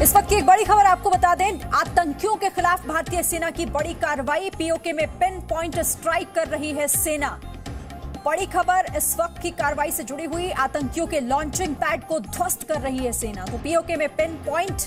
इस वक्त की एक बड़ी खबर आपको बता दें, आतंकियों के खिलाफ भारतीय सेना की बड़ी कार्रवाई। पीओके में पिन पॉइंट स्ट्राइक कर रही है सेना। बड़ी खबर इस वक्त की कार्रवाई से जुड़ी हुई, आतंकियों के लॉन्चिंग पैड को ध्वस्त कर रही है सेना। तो पीओके में पिन पॉइंट,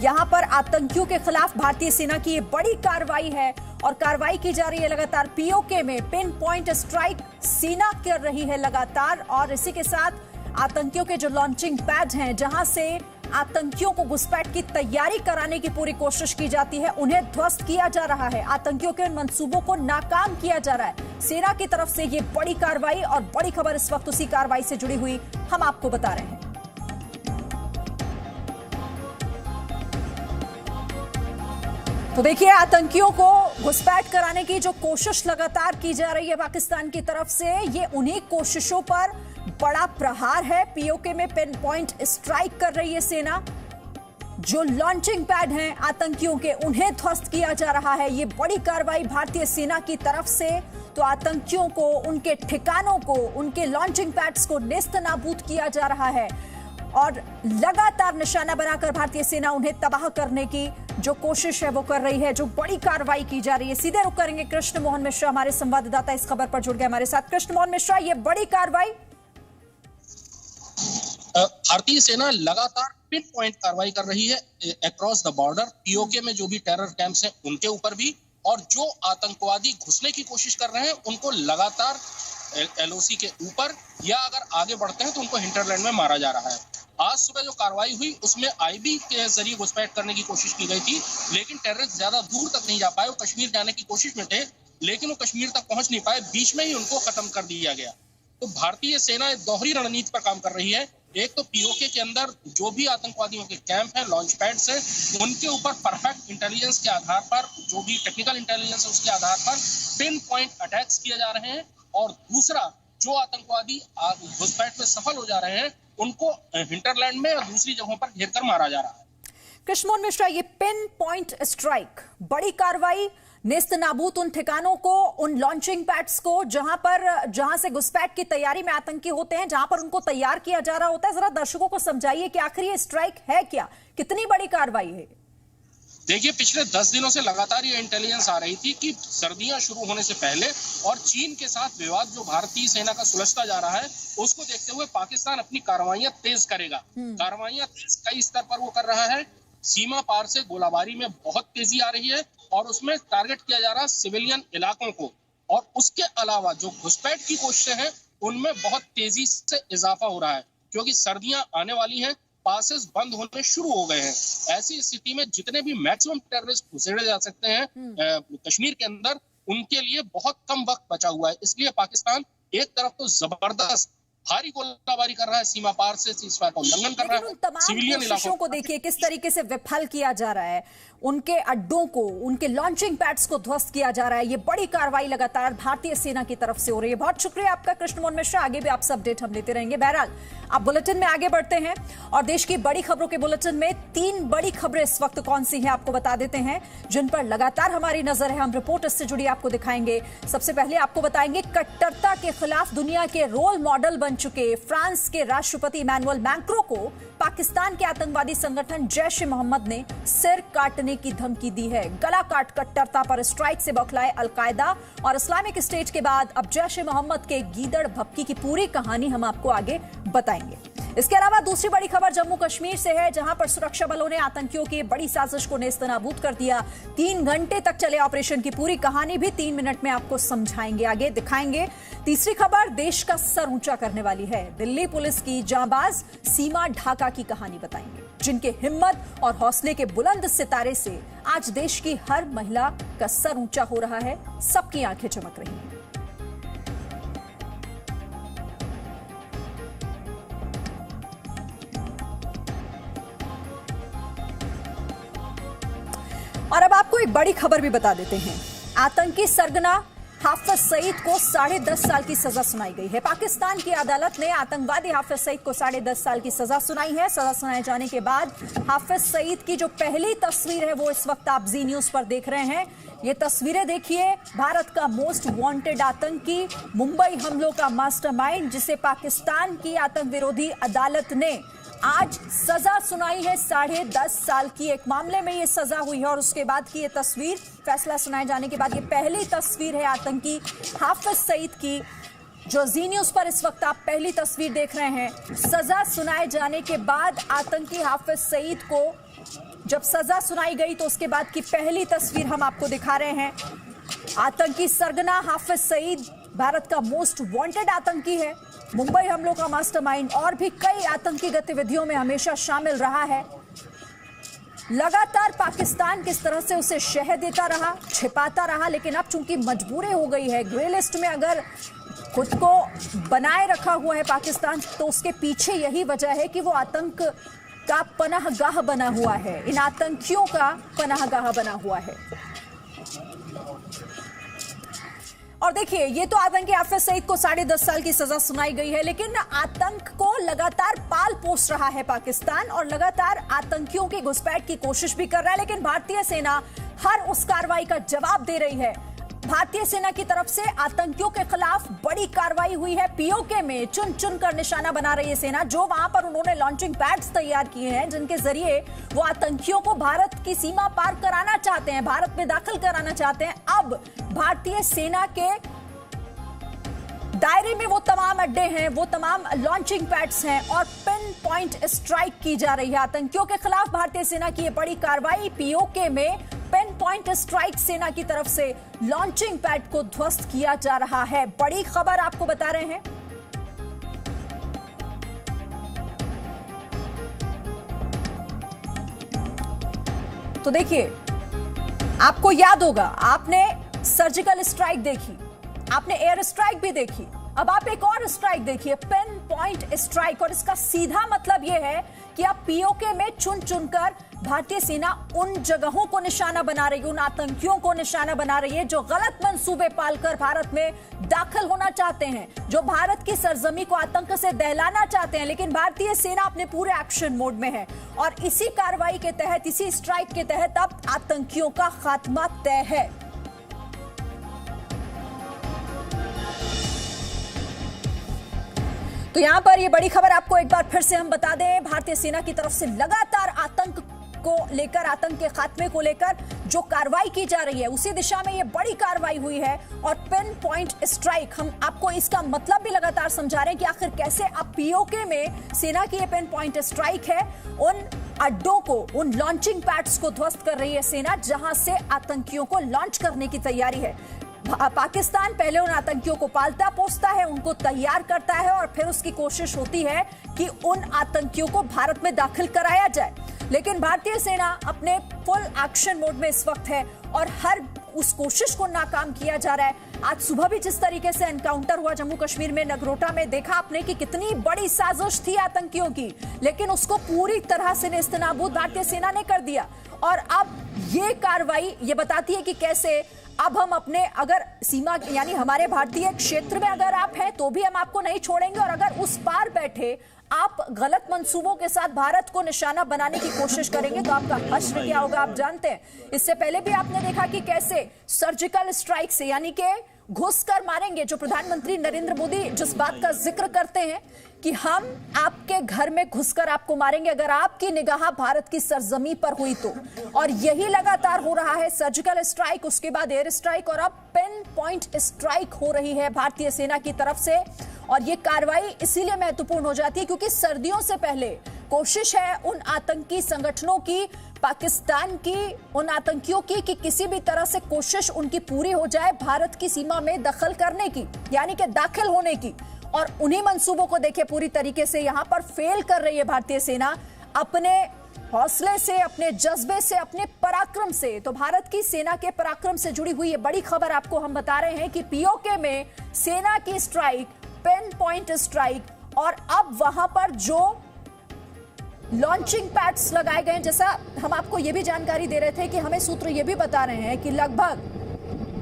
यहां पर आतंकियों के खिलाफ भारतीय सेना की ये बड़ी कार्रवाई है और कार्रवाई की जा रही है लगातार। पीओके में पिन पॉइंट स्ट्राइक सेना कर रही है लगातार, और इसी के साथ आतंकियों के जो लॉन्चिंग पैड हैं, जहां से आतंकियों को घुसपैठ की तैयारी कराने की पूरी कोशिश की जाती है, उन्हें ध्वस्त किया जा रहा है। आतंकियों के मंसूबों को नाकाम किया जा रहा है सेना की तरफ से। ये बड़ी कार्रवाई और बड़ी खबर इस वक्त उसी कार्रवाई से जुड़ी हुई हम आपको बता रहे हैं। तो देखिए, आतंकियों को घुसपैठ कराने की जो कोशिश लगातार की जा रही है पाकिस्तान की तरफ से, ये उन्हीं कोशिशों पर बड़ा प्रहार है। पीओके में पिन पॉइंट स्ट्राइक कर रही है सेना। जो लॉन्चिंग पैड हैं आतंकियों के, उन्हें ध्वस्त किया जा रहा है। ये बड़ी कार्रवाई भारतीय सेना की तरफ से। तो आतंकियों को, उनके ठिकानों को, उनके लॉन्चिंग पैड्स को नेस्तनाबूद किया जा रहा है और लगातार निशाना बनाकर भारतीय सेना उन्हें तबाह करने की जो कोशिश है वो कर रही है। जो बड़ी कार्रवाई की जा रही है, सीधे रुख करेंगे कृष्ण मोहन मिश्रा, हमारे संवाददाता इस खबर पर जुड़ गए हमारे साथ। कृष्ण मोहन मिश्रा, ये बड़ी कार्रवाई। भारतीय सेना लगातार पिन पॉइंट कार्रवाई कर रही है अक्रॉस द बॉर्डर। पीओके में जो भी टेरर कैंप्स हैं उनके ऊपर भी, और जो आतंकवादी घुसने की कोशिश कर रहे हैं उनको लगातार एलओसी के ऊपर, या अगर आगे बढ़ते हैं तो उनको हिंटरलैंड में मारा जा रहा है। आज सुबह जो कार्रवाई हुई उसमें आईबी के जरिए घुसपैठ करने की कोशिश की गई थी, लेकिन टेररिस्ट ज्यादा दूर तक नहीं जा पाए। वो कश्मीर जाने की कोशिश में थे, लेकिन वो कश्मीर तक पहुंच नहीं पाए, बीच में ही उनको खत्म कर दिया गया। तो भारतीय सेना एक दोहरी रणनीति पर काम कर रही है। एक तो पीओके के अंदर जो भी आतंकवादियों के कैंप हैं, लॉन्च पैड्स हैं, उनके ऊपर परफेक्ट इंटेलिजेंस के आधार पर, जो भी टेक्निकल इंटेलिजेंस है उसके आधार पर पिन पॉइंट अटैक्स किए जा रहे हैं। और दूसरा, जो आतंकवादी घुसपैठ में सफल हो जा रहे हैं उनको हिंटरलैंड में और दूसरी जगहों पर घेर कर मारा जा रहा है। कृष्ण मोहन मिश्रा, ये पिन पॉइंट स्ट्राइक, बड़ी कार्रवाई, नेस्तनाबूद उन ठिकानों को, उन लॉन्चिंग पैड्स को जहां से घुसपैठ की तैयारी में आतंकी होते हैं, जहां पर उनको तैयार किया जा रहा होता है। जरा दर्शकों को समझाइए कि आखिर ये स्ट्राइक है क्या, कितनी बड़ी कार्रवाई है। देखिए, पिछले 10 दिनों से लगातार ये इंटेलिजेंस आ रही थी कि सर्दियां शुरू होने से पहले और चीन के साथ विवाद जो भारतीय सेना का सुलझता जा रहा है, उसको देखते हुए पाकिस्तान अपनी कार्रवाइयां तेज करेगा। कार्रवाइयां तेज कई स्तर पर वो कर रहा है। सीमा पार से गोलाबारी में बहुत तेजी आ रही है और उसमें टारगेट किया जा रहा है सिविलियन इलाकों को। और उसके अलावा जो घुसपैठ की कोशिशें हैं उनमें बहुत तेजी से इजाफा हो रहा है, क्योंकि सर्दियां आने वाली हैं, पासेस बंद होने शुरू हो गए हैं। ऐसी स्थिति में जितने भी मैक्सिमम टेररिस्ट घुसेड़े जा सकते हैं कश्मीर के अंदर, उनके लिए बहुत कम वक्त बचा हुआ है। इसलिए पाकिस्तान एक तरफ तो जबरदस्त भारी गोलाबारी कर रहा है, सीमा पार से सीज़फायर का उल्लंघन कर रहा है। तमाम कोशिशों को देखिए किस तरीके से विफल किया जा रहा है, उनके अड्डों को, उनके लॉन्चिंग पैड्स को ध्वस्त किया जा रहा है। ये बड़ी कार्रवाई लगातार भारतीय सेना की तरफ से हो रही है। बहुत शुक्रिया आपका कृष्ण मोहन मिश्रा, आगे भी आपसे अपडेट हम लेते रहेंगे। बहरहाल, आप बुलेटिन में आगे बढ़ते हैं और देश की बड़ी खबरों के बुलेटिन में 3 बड़ी खबरें इस वक्त कौन सी हैं आपको बता देते हैं, जिन पर लगातार हमारी नजर है। हम रिपोर्ट इससे जुड़ी आपको दिखाएंगे। सबसे पहले आपको बताएंगे, कट्टरता के खिलाफ दुनिया के रोल मॉडल बन चुके फ्रांस के राष्ट्रपति इमैनुअल मैक्रों को पाकिस्तान के आतंकवादी संगठन जैश ए मोहम्मद ने सिर काटने की धमकी दी है। गला काट कट्टरता पर स्ट्राइक से बौखलाए अलकायदा और इस्लामिक स्टेट के बाद अब जैश ए मोहम्मद के गीदड़ भपकी की पूरी कहानी हम आपको आगे बताएंगे। इसके अलावा दूसरी बड़ी खबर जम्मू कश्मीर से है, जहां पर सुरक्षा बलों ने आतंकियों की बड़ी साजिश को नेस्तनाबूद कर दिया। 3 घंटे तक चले ऑपरेशन की पूरी कहानी भी 3 मिनट में आपको समझाएंगे, आगे दिखाएंगे। तीसरी खबर देश का सर ऊंचा करने वाली है। दिल्ली पुलिस की जांबाज सीमा ढाका की कहानी बताएंगे, जिनके हिम्मत और हौसले के बुलंद सितारे से आज देश की हर महिला का सर ऊंचा हो रहा है, सबकी आंखें चमक रही हैं। और अब आपको एक बड़ी खबर भी बता देते हैं। आतंकी सरगना हाफिज सईद को 10.5 साल की सजा सुनाई गई है। पाकिस्तान की अदालत ने आतंकवादी हाफिज सईद को 10.5 साल की सजा सुनाई है। सजा सुनाए जाने के बाद हाफिज सईद की जो पहली तस्वीर है वो इस वक्त आप जी न्यूज पर देख रहे हैं। ये तस्वीरें देखिए, भारत का मोस्ट वांटेड आतंकी, मुंबई हमलों का मास्टरमाइंड, जिसे पाकिस्तान की आतंक विरोधी अदालत ने आज सजा सुनाई है 10.5 साल की। एक मामले में ये सजा हुई है और उसके बाद की ये तस्वीर, फैसला सुनाए जाने के बाद ये पहली तस्वीर है आतंकी हाफिज सईद की, जो जी न्यूज पर इस वक्त आप पहली तस्वीर देख रहे हैं। सजा सुनाए जाने के बाद आतंकी हाफिज सईद को जब सजा सुनाई गई तो उसके बाद की पहली तस्वीर हम आपको दिखा रहे हैं। आतंकी सरगना हाफिज सईद भारत का मोस्ट वांटेड आतंकी है, मुंबई हमलों का मास्टरमाइंड और भी कई आतंकी गतिविधियों में हमेशा शामिल रहा है। लगातार पाकिस्तान किस तरह से उसे शह देता रहा, छिपाता रहा, लेकिन अब चूंकि मजबूरी हो गई है, ग्रे लिस्ट में अगर खुद को बनाए रखा हुआ है पाकिस्तान, तो उसके पीछे यही वजह है कि वो आतंक का पनाहगाह बना हुआ है, इन आतंकियों का पनाहगाह बना हुआ है। और देखिए, ये तो आतंकी हाफिज सईद को 10.5 साल की सजा सुनाई गई है, लेकिन आतंक को लगातार पाल पोस रहा है पाकिस्तान और लगातार आतंकियों की घुसपैठ की कोशिश भी कर रहा है। लेकिन भारतीय सेना हर उस कार्रवाई का जवाब दे रही है। भारतीय सेना की तरफ से आतंकियों के खिलाफ बड़ी कार्रवाई हुई है। पीओके में चुन चुन कर निशाना बना रही है सेना, जो वहां पर उन्होंने लॉन्चिंग पैड्स तैयार किए हैं, जिनके जरिए वो आतंकियों को भारत की सीमा पार कराना चाहते हैं, भारत में दाखिल कराना चाहते हैं। अब भारतीय सेना के दायरे में वो तमाम अड्डे हैं, वो तमाम लॉन्चिंग पैड्स हैं और पिन पॉइंट स्ट्राइक की जा रही है आतंकियों के खिलाफ। भारतीय सेना की ये बड़ी कार्रवाई, पीओके में पिन पॉइंट स्ट्राइक सेना की तरफ से लॉन्चिंग पैड को ध्वस्त किया जा रहा है। बड़ी खबर आपको बता रहे हैं। तो देखिए, आपको याद होगा, आपने सर्जिकल स्ट्राइक देखी, आपने एयर स्ट्राइक भी देखी, अब आप एक और स्ट्राइक देखिए, पिन पॉइंट स्ट्राइक। और इसका सीधा मतलब यह है कि अब पीओके में चुन चुनकर भारतीय सेना उन जगहों को निशाना बना रही है, उन आतंकियों को निशाना बना रही है जो गलत मंसूबे पालकर भारत में दाखिल होना चाहते हैं, जो भारत की सरजमी को आतंक से दहलाना चाहते हैं। लेकिन भारतीय सेना अपने पूरे एक्शन मोड में है और इसी कार्रवाई के तहत, इसी स्ट्राइक के तहत अब आतंकियों का खात्मा तय है। तो यहां पर ये बड़ी खबर आपको एक बार फिर से हम बता दें, भारतीय सेना की तरफ से लगातार आतंक को लेकर, आतंक के खात्मे को लेकर जो कार्रवाई की जा रही है, उसी दिशा में ये बड़ी कार्रवाई हुई है। और पिन पॉइंट स्ट्राइक, हम आपको इसका मतलब भी लगातार समझा रहे हैं कि आखिर कैसे अब पीओके में सेना की ये पिन पॉइंट स्ट्राइक है, उन अड्डों को, उन लॉन्चिंग पैड्स को ध्वस्त कर रही है सेना, जहां से आतंकियों को लॉन्च करने की तैयारी है। पाकिस्तान पहले उन आतंकियों को पालता पोसता है, उनको तैयार करता है और फिर उसकी कोशिश होती है कि उन आतंकियों को भारत में दाखिल कराया जाए। लेकिन भारतीय सेना अपने फुल एक्शन मोड में इस वक्त है और हर उस कोशिश को नाकाम किया जा रहा है। आज सुबह भी जिस तरीके से एनकाउंटर हुआ जम्मू कश्मीर में नगरोटा में, देखा आपने कि कितनी बड़ी साजिश थी आतंकियों की, लेकिन उसको पूरी तरह से नेस्तनाबूद भारतीय सेना ने कर दिया। और अब ये कार्रवाई ये बताती है कि कैसे अब हम अपने, अगर सीमा यानी हमारे भारतीय क्षेत्र में अगर आप हैं तो भी हम आपको नहीं छोड़ेंगे, और अगर उस पार बैठे आप गलत मंसूबों के साथ भारत को निशाना बनाने की कोशिश करेंगे तो आपका हश्र क्या होगा आप जानते हैं। इससे पहले भी आपने देखा कि कैसे सर्जिकल स्ट्राइक से, यानी कि घुसकर मारेंगे, जो प्रधानमंत्री नरेंद्र मोदी जिस बात का जिक्र करते हैं कि हम आपके घर में घुसकर आपको मारेंगे अगर आपकी निगाह भारत की सरजमी पर हुई तो। और यही लगातार हो रहा है, सर्जिकल स्ट्राइक, उसके बाद एयर स्ट्राइक और अब पिन पॉइंट स्ट्राइक हो रही है भारतीय सेना की तरफ से। और ये कार्रवाई इसीलिए महत्वपूर्ण हो जाती है क्योंकि सर्दियों से पहले कोशिश है उन आतंकी संगठनों की, पाकिस्तान की, उन आतंकियों की, कि किसी भी तरह से कोशिश उनकी पूरी हो जाए भारत की सीमा में दखल करने की, यानी कि दाखिल होने की। और उन्हीं मंसूबों को देखिए पूरी तरीके से यहां पर फेल कर रही है भारतीय सेना, अपने हौसले से, अपने जज्बे से, अपने पराक्रम से। तो भारत की सेना के पराक्रम से जुड़ी हुई ये बड़ी खबर आपको हम बता रहे हैं कि पीओके में सेना की स्ट्राइक, पिन पॉइंट स्ट्राइक, और अब वहां पर जो लॉन्चिंग पैड्स लगाए गए हैं, जैसा हम आपको यह भी जानकारी दे रहे थे कि हमें सूत्र यह भी बता रहे हैं कि लगभग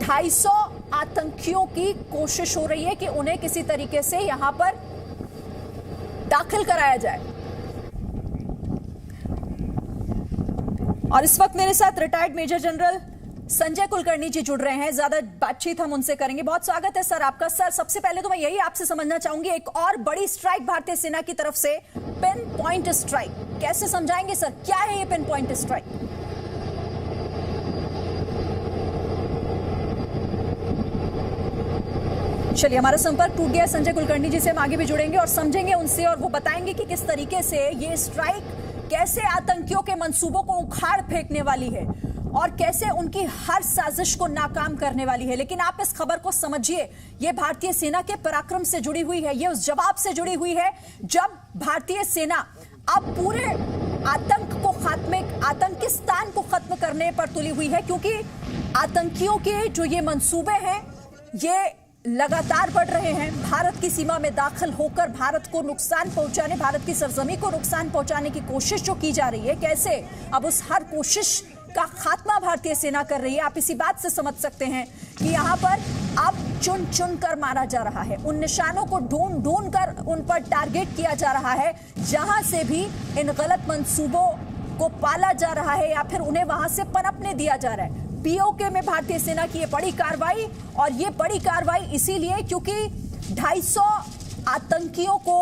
250 आतंकियों की कोशिश हो रही है कि उन्हें किसी तरीके से यहां पर दाखिल कराया जाए। और इस वक्त मेरे साथ retired major general Sanjay Kulkarni ji जुड़ रहे हैं। ज्यादा बातचीत हम उनसे करेंगे। बहुत स्वागत है सर आपका। सर, सबसे पहले तो मैं यही आपसे समझना चाहूंगी, एक और बड़ी स्ट्राइक भारतीय सेना की तरफ से, पिन पॉइंट स्ट्राइक, कैसे समझाएंगे सर, क्या है ये पिन पॉइंट स्ट्राइक? चलिए, हमारा संपर्क टूट गया संजय कुलकर्णी जी से। हम आगे भी जुड़ेंगे और समझेंगे उनसे, और वो बताएंगे कि किस तरीके से ये स्ट्राइक कैसे आतंकियों के मंसूबों को उखाड़ फेंकने वाली है और कैसे उनकी हर साजिश को नाकाम करने वाली है। लेकिन आप इस खबर को समझिए, ये भारतीय सेना के पराक्रम से जुड़ी हुई है, ये उस जवाब से जुड़ी हुई है जब भारतीय सेना अब पूरे आतंक को आतंकिस्तान को खत्म करने पर तुली हुई है, क्योंकि आतंकियों के जो ये मंसूबे हैं ये लगातार बढ़ रहे हैं। भारत की सीमा में दाखिल होकर भारत को नुकसान पहुंचाने, भारत की सरजमी को नुकसान पहुंचाने की कोशिश जो की जा रही है, कैसे अब उस हर कोशिश का खात्मा भारतीय सेना कर रही है। आप इसी बात से समझ सकते हैं कि यहाँ पर अब चुन चुन कर मारा जा रहा है, उन निशानों को ढूंढ ढूंढ कर उन पर टारगेट किया जा रहा है जहां से भी इन गलत मंसूबों को पाला जा रहा है या फिर उन्हें वहां से पनपने दिया जा रहा है। पीओके में भारतीय सेना की ये बड़ी कार्रवाई, और ये बड़ी कार्रवाई इसीलिए क्योंकि 250 आतंकियों को,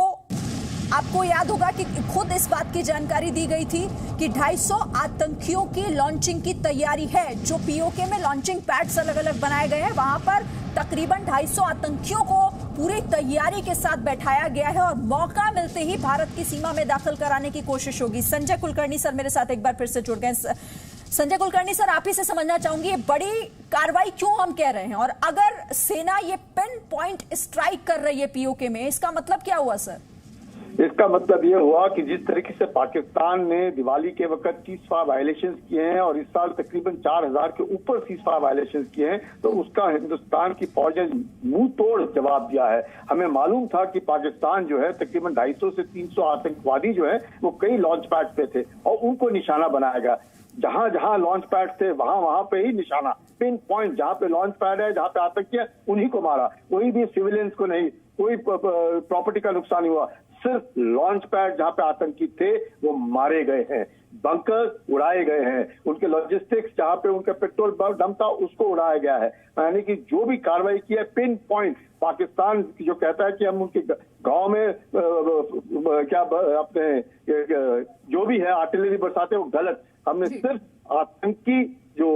आपको याद होगा कि खुद इस बात की जानकारी दी गई थी कि 250 आतंकियों की लॉन्चिंग की तैयारी है। जो पीओके में लॉन्चिंग पैड्स अलग अलग बनाए गए हैं, वहां पर तकरीबन 250 आतंकियों को पूरी तैयारी के साथ बैठाया गया है और मौका मिलते ही भारत की सीमा में दाखिल कराने की कोशिश होगी। संजय कुलकर्णी सर मेरे साथ एक बार फिर से जुड़ गए। संजय कुलकर्णी सर, आप ही से समझना चाहूंगी, ये बड़ी कार्रवाई क्यों हम कह रहे हैं, और अगर सेना ये पिन पॉइंट स्ट्राइक कर रही है पीओके में, इसका मतलब क्या हुआ सर? इसका मतलब ये हुआ कि जिस तरीके से पाकिस्तान ने दिवाली के वक्त सीज़फायर वायलेशन किए हैं और इस साल तकरीबन 4000 के ऊपर सीज़फायर वायलेशन किए हैं, तो उसका हिंदुस्तान की फौज ने मुंह तोड़ जवाब दिया है। हमें मालूम था कि पाकिस्तान जो है तकरीबन 250 से 300 आतंकवादी जो है वो कई लॉन्च पैड पे थे और उनको निशाना बनाया गया। जहां जहां लॉन्च पैड थे वहां पे ही निशाना, पिन पॉइंट, जहां पे लॉन्च पैड है, जहां पे आतंकी है, उन्हीं को मारा। कोई भी सिविलियंस को नहीं, कोई प्रॉपर्टी का नुकसान नहीं हुआ। सिर्फ लॉन्च पैड जहां पे आतंकी थे वो मारे गए हैं, बंकर उड़ाए गए हैं, उनके लॉजिस्टिक्स जहां पे उनका पेट्रोल डंप था उसको उड़ाया गया है। यानी कि जो भी कार्रवाई की है पिन पॉइंट, पाकिस्तान जो कहता है कि हम उनके गांव में क्या अपने जो भी है आर्टिलरी बरसाते, वो गलत। हमने सिर्फ आतंकी जो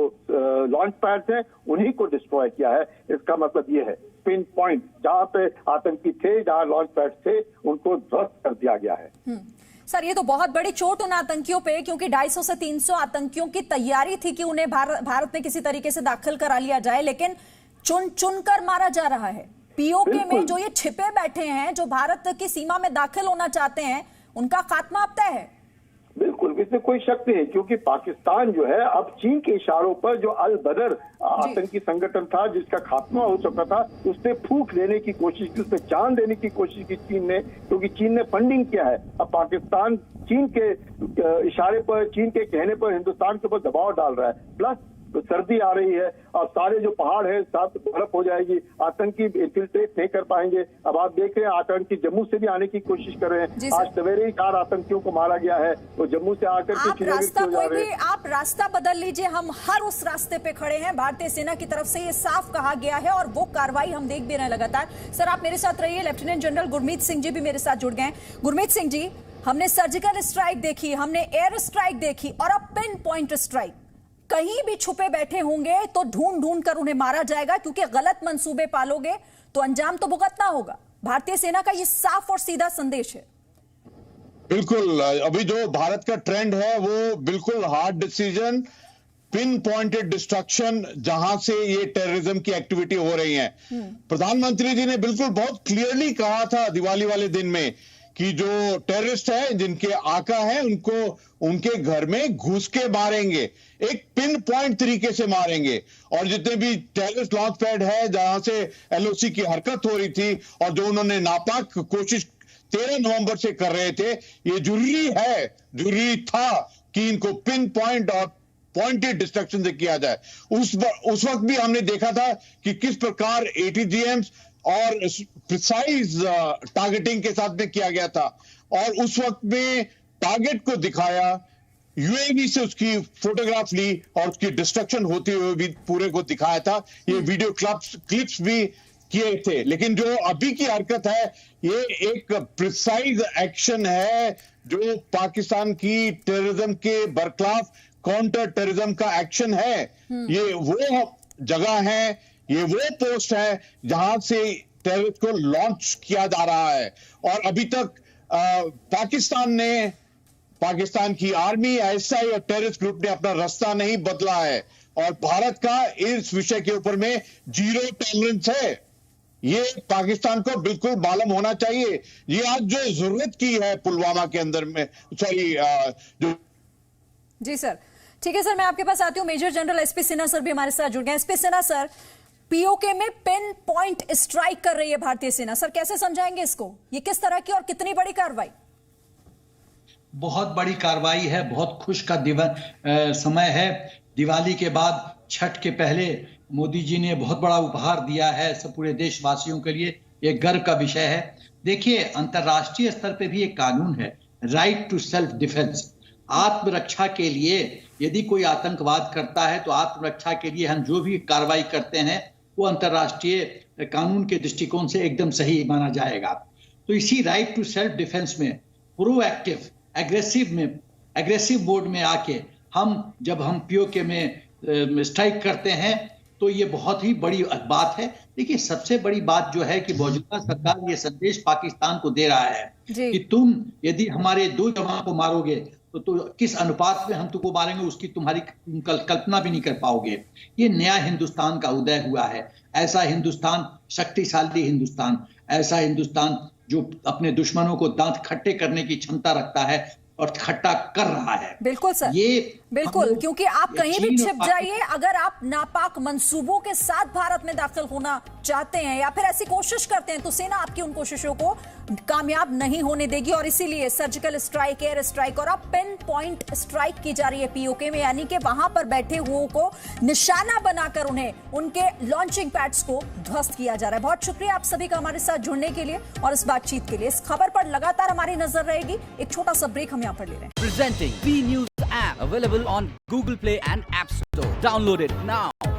लॉन्च पैड्स हैं उन्हीं को डिस्ट्रॉय किया है। इसका मतलब ये है पिन पॉइंट, जहां पे आतंकी थे, जहां लॉन्च पैड थे, उनको ध्वस्त कर दिया गया है। सर, ये तो बहुत बड़ी चोट उन आतंकियों पे, क्योंकि 250 से 300 आतंकियों की तैयारी थी कि उन्हें भारत में किसी तरीके से दाखिल करा लिया जाए, लेकिन चुन चुन कर मारा जा रहा है। पीओके में जो ये छिपे बैठे हैं, जो भारत की सीमा में दाखिल होना चाहते हैं, उनका खात्मा अब तय है। बिल्कुल, इसमें कोई शक नहीं है, क्योंकि पाकिस्तान जो है अब चीन के इशारों पर, जो अल बदर आतंकी संगठन था जिसका खात्मा हो चुका था, उसने फूंक लेने की कोशिश की, उसने जान देने की कोशिश की चीन ने, क्योंकि चीन ने फंडिंग किया है। अब पाकिस्तान चीन के इशारे पर, चीन के कहने पर हिंदुस्तान के ऊपर दबाव डाल रहा है। प्लस सर्दी आ रही है और सारे जो पहाड़ है सब बर्फ हो जाएगी, आतंकी इन्फिल्ट्रेट नहीं कर पाएंगे। अब आप देख रहे हैं आतंकी जम्मू से भी आने की कोशिश कर रहे हैं। आज सवेरे ही 4 आतंकियों को मारा गया है, वो जम्मू से आकर आप रास्ता बदल लीजिए, हम हर उस रास्ते पे खड़े हैं। भारतीय सेना की तरफ से ये साफ कहा गया है और वो कार्रवाई हम देख भी रहे हैं लगातार। सर, आप मेरे साथ रहिए। लेफ्टिनेंट जनरल गुरमीत सिंह जी भी मेरे साथ जुड़ गए। गुरमीत सिंह जी, हमने सर्जिकल स्ट्राइक देखी, हमने एयर स्ट्राइक देखी, और अब पिन पॉइंट स्ट्राइक। कहीं भी छुपे बैठे होंगे तो ढूंढ ढूंढ कर उन्हें मारा जाएगा, क्योंकि गलत मंसूबे पालोगे तो अंजाम तो भुगतना होगा। भारतीय सेना का ये साफ और सीधा संदेश है। बिल्कुल, अभी जो भारत का ट्रेंड है वो बिल्कुल hard decision, pin pointed destruction, जहां से ये टेररिज्म की एक्टिविटी हो रही है। प्रधानमंत्री जी ने बिल्कुल बहुत क्लियरली कहा था दिवाली वाले दिन में कि जो टेररिस्ट है, जिनके आका है, उनको उनके घर में घुस के मारेंगे, एक पिन पॉइंट तरीके से मारेंगे। और जितने भी टेररिस्ट लॉन्च पैड है जहां से एलओसी की हरकत हो रही थी और जो उन्होंने नापाक कोशिश 13 नवंबर से कर रहे थे, ये जरूरी था कि इनको पिन पॉइंट और पॉइंटेड डिस्ट्रक्शन से किया जाए। उस वक्त भी हमने देखा था कि किस प्रकार ATGMs और प्रिसाइज टारगेटिंग के साथ में किया गया था, और उस वक्त में टारगेट को दिखाया, UAV से उसकी फोटोग्राफ ली और उसकी डिस्ट्रक्शन होते हुए भी पूरे को दिखाया था। ये वीडियो क्लिप्स भी किए थे। लेकिन जो अभी की हरकत है, ये एक प्रिसाइज एक्शन है जो पाकिस्तान की टेररिज्म के बरखिलाफ काउंटर टेररिज्म का एक्शन है। ये वो जगह है, ये वो पोस्ट है जहां से टेररिस्ट को लॉन्च किया जा रहा है। और अभी तक पाकिस्तान की आर्मी, ISI और टेररिस्ट ग्रुप ने अपना रास्ता नहीं बदला है, और भारत का इस विषय के ऊपर में जीरो टॉलरेंस है। ये पाकिस्तान को बिल्कुल मालूम होना चाहिए। ये आज जो जरूरत की है पुलवामा के अंदर में, जी सर, ठीक है सर, मैं आपके पास आती हूँ। Major general SP Sinha sir भी हमारे साथ जुड़ गए। SP सिन्हा सर, POK में पिन पॉइंट स्ट्राइक कर रही है भारतीय सेना, सर कैसे समझाएंगे इसको? ये किस तरह की और कितनी बड़ी कार्रवाई? बहुत बड़ी कार्रवाई है, बहुत खुश का समय है। दिवाली के बाद, छठ के पहले मोदी जी ने बहुत बड़ा उपहार दिया है सब पूरे देशवासियों के लिए। ये गर्व का विषय है। देखिए, अंतर्राष्ट्रीय स्तर पे भी एक कानून है, राइट टू सेल्फ डिफेंस। आत्मरक्षा के लिए यदि कोई आतंकवाद करता है तो आत्मरक्षा के लिए हम जो भी कार्रवाई करते हैं वो अंतर्राष्ट्रीय कानून के दृष्टिकोण से एकदम सही माना जाएगा। तो इसी राइट टू सेल्फ डिफेंस में प्रोएक्टिव एग्रेसिव मोड में आके जब हम POK में स्ट्राइक करते हैं तो ये बहुत ही बड़ी बात है। देखिए, सबसे बड़ी बात जो है कि मौजूदा सरकार ये संदेश पाकिस्तान को दे रहा है कि तुम यदि हमारे 2 जवान को मारोगे तो किस अनुपात में हम तुमको मारेंगे उसकी तुम्हारी कल्पना भी नहीं कर पाओगे। ये नया हिंदुस्तान का उदय हुआ है। ऐसा हिंदुस्तान, शक्तिशाली हिंदुस्तान, ऐसा हिंदुस्तान जो अपने दुश्मनों को दांत खट्टे करने की क्षमता रखता है और खट्टा कर रहा है। बिल्कुल सर, ये बिल्कुल, क्योंकि आप कहीं भी छिप जाइए, अगर आप नापाक मंसूबों के साथ भारत में दाखिल होना चाहते हैं या फिर ऐसी कोशिश करते हैं तो सेना आपकी उन कोशिशों को कामयाब नहीं होने देगी। और इसीलिए सर्जिकल स्ट्राइक, एयर स्ट्राइक और अब पिन पॉइंट स्ट्राइक की जा रही है POK में, यानी कि वहां पर बैठे हुओं को निशाना बनाकर उन्हें उनके लॉन्चिंग पैड्स को ध्वस्त किया जा रहा है। बहुत शुक्रिया आप सभी का हमारे साथ जुड़ने के लिए और इस बातचीत के लिए। इस खबर पर लगातार हमारी नजर रहेगी। एक छोटा सा ब्रेक हम यहाँ पर ले रहे हैं। Presenting B News app available on Google Play and App Store. Download it now.